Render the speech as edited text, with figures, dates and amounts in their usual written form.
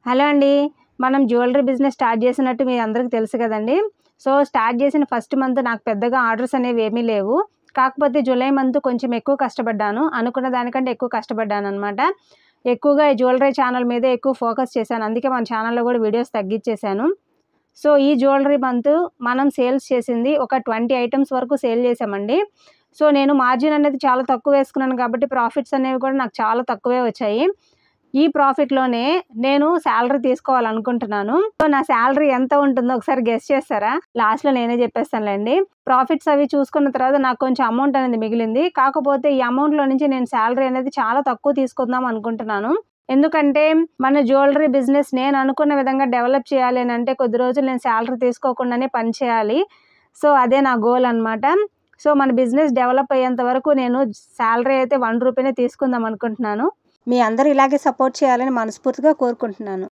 Hello అండి. మనం jewellery business start చేసినట్టు మీ అందరికీ తెలుసు కదండీ. సో, స్టార్ట్ చేసిన ఫస్ట్ మంత్ నాకు పెద్దగా ఆర్డర్స్ అనేవి ఏమీ లేవు. కాకపోతే జూలై మంత్ కొంచెం ఎక్కువ కష్టపడ్డాను. అనుకున్న దానికంటే ఎక్కువ కష్టపడ్డాననమాట. ఎక్కువగా ఈ జ్యువెలరీ ఛానల్ మీదే ఎక్కువ ఫోకస్ చేశాను. అందుకే మన ఛానల్‌లో కూడా వీడియోస్ తగ్గిచ్చేశాను. సో, ఈ జ్యువెలరీ మంత్ మనం సేల్స్ చేసింది ఒక 20 ఐటెమ్స్ వరకు సేల్ చేశామండి. సో, నేను మార్జిన్ అనేది చాలా తక్కువ వేసుకున్నాను కాబట్టి ప్రాఫిట్స్ అనేవి కూడా నాకు చాలా తక్కువే వచ్చాయి. ఈ ప్రాఫిట్‌లోనే నేను సాలరీ తీసుకోవాలనుకుంటున్నాను. సో, నా సాలరీ ఎంత ఉంటుందో ఒకసారి గెస్ చేస్తారా? లాస్ట్‌లో నేనే చెప్పేస్తానులెండి. ప్రాఫిట్స్ అవి చూసుకున్న తర్వాత నాకు కొంచెం అమౌంట్ అనేది మిగిలింది. కాకపోతే ఈ అమౌంట్‌లో నుంచి నేను సాలరీ అనేది చాలా తక్కువ తీసుకుందాం అనుకుంటున్నాను. ఎందుకంటే మన జ్యువెలరీ బిజినెస్ నేను అనుకున్న విధంగా డెవలప్ చేయాలి అనంటే కొద్ది రోజులు నేను సాలరీ తీసుకోకుండానే పని చేయాలి. సో, అదే నా గోల్ అనమాట. సో, మన బిజినెస్ డెవలప్ అయ్యేంత వరకు నేను సాలరీ అయితే రూ. 1 తీసుకుందాం అనుకుంటున్నాను. మీ అందరూ ఇలాగే సపోర్ట్ చేయాలని మనస్ఫూర్తిగా కోరుకుంటున్నాను.